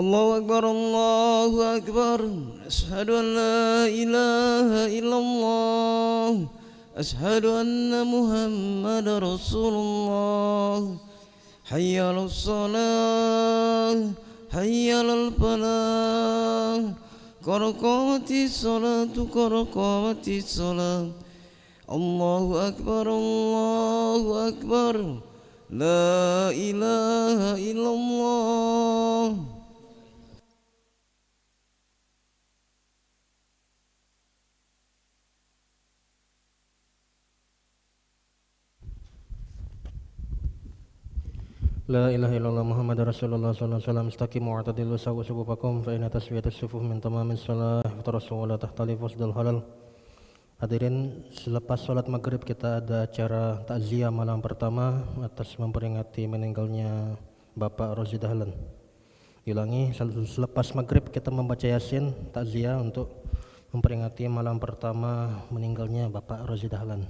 الله أكبر الله أكبر أشهد أن لا إله إلا الله أشهد أن محمد رسول الله حي على الصلاة حي على الفلاح قد قامت الصلاة قد قامت الصلاة الله أكبر الله أكبر لا إله إلا الله. La ilaha illallah Muhammad Rasulullah sallallahu alaihi wasallam istaqimu wa'tadilu sawu sufufakum fa inna taswiyatus sufuf min tamamis shalah wa la tahtalifu wasdal halal. Hadirin, selepas sholat maghrib kita ada acara takziah malam pertama atas memperingati meninggalnya Bapak Rozi Dahlan. Ulangi, selepas maghrib kita membaca yasin takziah untuk memperingati malam pertama meninggalnya Bapak Rozi Dahlan.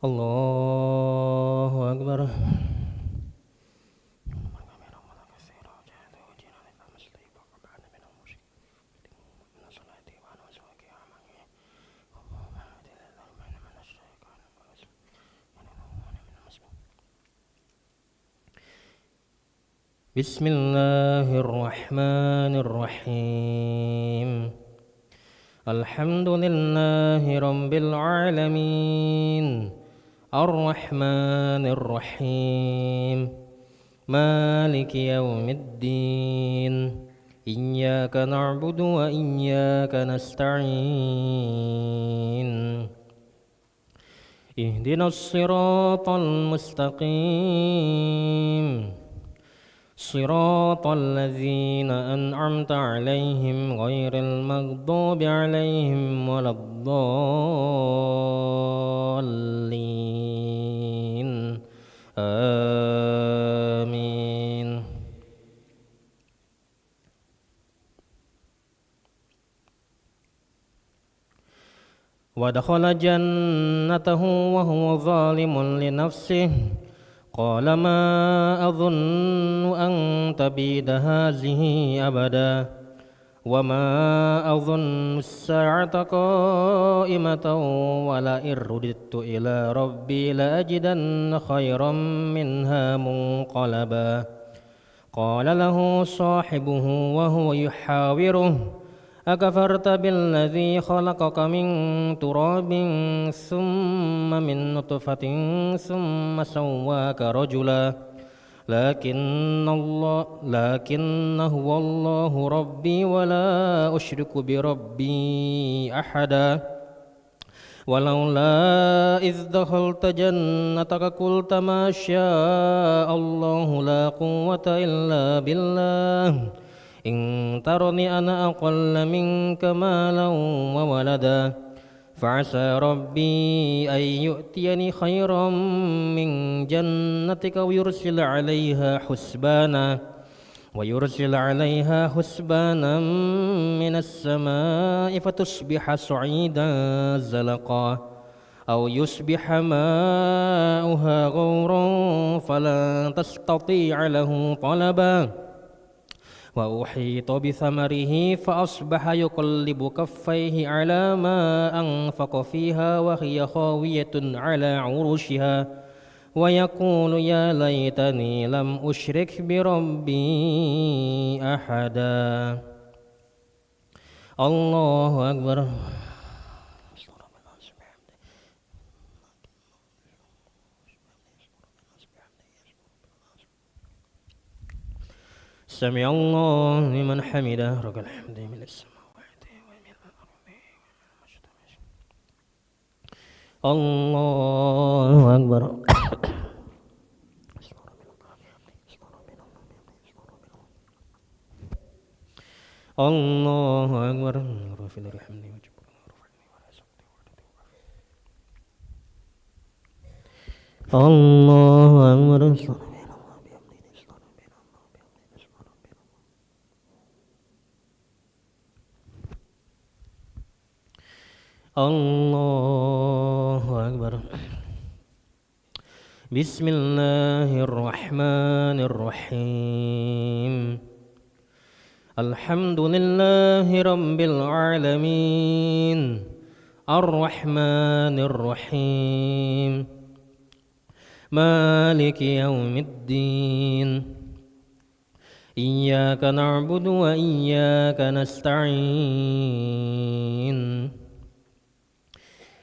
Allahu Akbar. Bismillahirrahmanirrahim. Alhamdulillahi rabbil alamin. Ar-Rahmanir-Rahim. Maliki yaumiddin. Iyyaka na'budu wa iyyaka nasta'in. Ihdinas siratal mustaqim. Siratal ladzina an'amta 'alaihim ghairil maghdubi 'alaihim waladdallin. Amin. Wa dakhala jannatahu wa huwa zalimun li nafsihi. Qala ma adhunnu an tabida hazihi abada wa ma adhunnu as-sa'ata qa'imatan wa la irudittu ila rabbi la ajidanna khayran minha munqalaba. Qala lahu sahibuhu wa huwa yuhawiruhu akafarta billadhi khalaqaka min turabin thumma min nutfatin thumma sawwaka rajula lakinna huwa Allahu rabbi wa la usyriku bi rabbi ahada. Walaula idh dakhalta jannataka qulta ma syaa Allahu la quwwata illa billah in tarani ana aqalla minka malan wa walada fa'asa rabbi ay yu'tiyani khairan min jannatika wa yursil 'alayha husbanan minas samaa'i fatusbiha sa'idan zalaqa aw yusbiha ma'uha ghawran fala tastati'a lahu talaba. Wa uhita bi thamarihi fa asbaha yuqallibu kaffayhi ala ma anfaqa fiha wa hiya khawiyatun ala 'urushiha wa yaqulu ya laitani lam usyrik bi rabbi ahada. Allahu akbar. سمع الله لمن حمده رب الحمد من السماوات ومن الأرض الله أكبر. الله أكبر. الله أكبر. الله أكبر. بسم الله الرحمن الرحيم. الحمد لله رب العالمين الرحمن الرحيم مالك يوم الدين إياك نعبد وإياك نستعين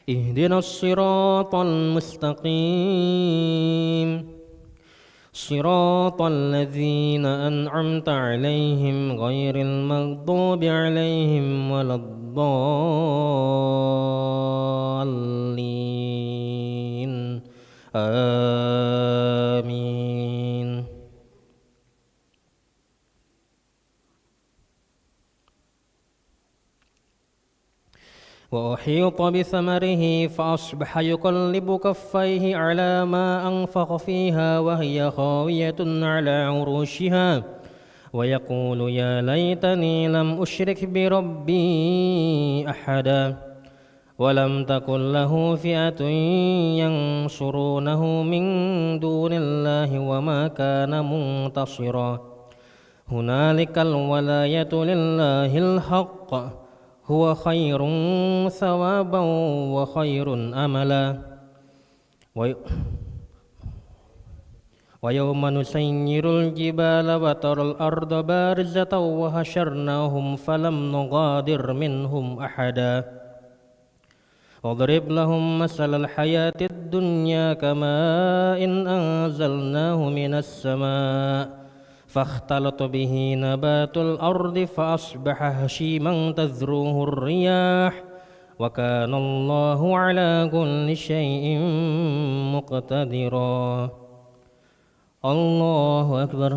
اهدنا الصراط المستقيم صراط الذين أنعمت عليهم غير المغضوب عليهم ولا الضالين آمين. وأحيط بثمره فأصبح يقلب كفيه على ما أنفق فيها وهي خاوية على عروشها ويقول يا ليتني لم أشرك بربي أحدا ولم تكن له فئة ينصرونه من دون الله وما كان منتصرا هنالك الولاية لله الحق هو خير ثوابا وخير أملا ويوم نسير الجبال وترى الأرض بارزة وحشرناهم فلم نغادر منهم أحدا واضرب لهم مثل الحياة الدنيا كماء أنزلناه من السماء فاختلط به نبات الأرض فأصبح هشيما تذروه الرياح وكان الله على كل شيء مقتدرا. الله أكبر.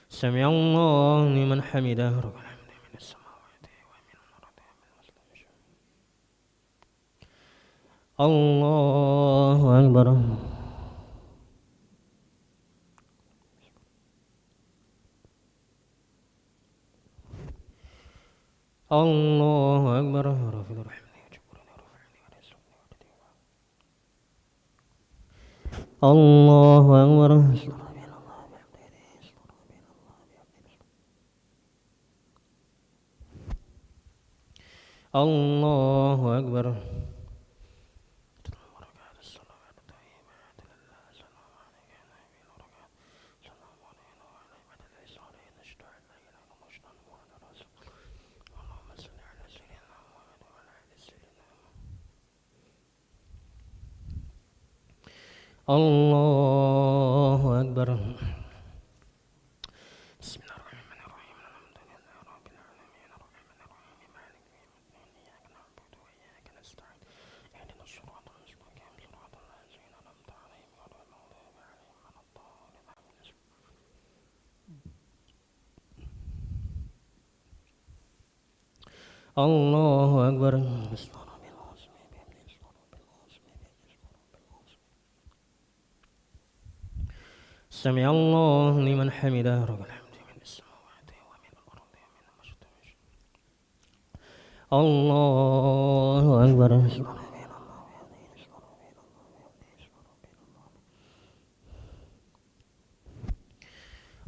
سمع الله لمن حمده. الله أكبر. الله أكبر. الله أكبر. الله أكبر. الله أكبر. بسم الله الرحمن الرحيم. الحمد لله رب العالمين الرحمن الرحيم مالك يوم الدين إياك نعبد وإياك نستعين اهدنا الصراط المستقيم صراط الذين أنعمت عليهم غير المغضوب عليهم ولا الضالين. الله أكبر. سمع الله لمن حمده. ربنا الحمد من السماوات ومن الأرض ومن المشرق. الله أكبر.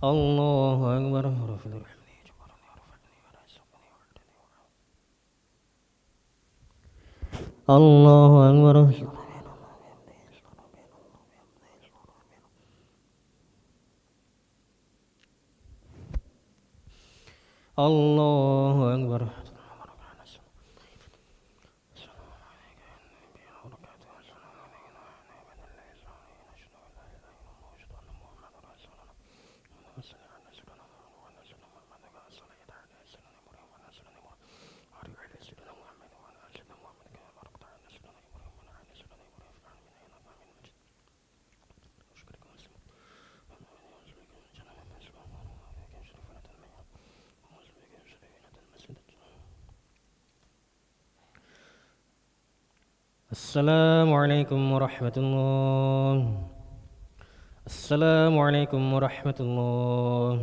الله أكبر. الله أكبر. الله أكبر. السلام عليكم ورحمة الله. السلام عليكم ورحمة الله.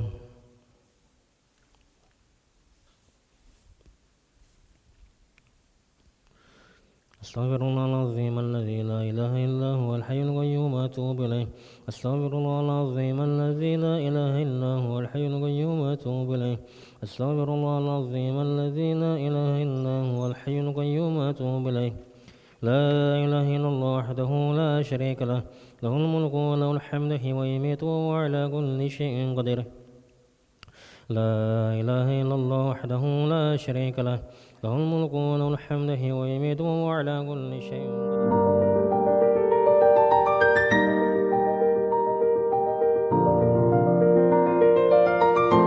أستغفر الله العظيم الذي لا إله إلا هو الحي القيوم وأتوب إليه. أستغفر الله العظيم الذي لا إله إلا هو الحي القيوم وأتوب إليه. أستغفر الله العظيم الذي لا إله إلا هو الحي القيوم وأتوب إليه. لا إله إلا الله وحده لا شريك له، له الملك وله الحمد حين ويميت وهو على كل شيء قدير. لا إله إلا الله وحده لا شريك له، له الملك وله الحمد حين ويميت وهو على كل شيء قدير.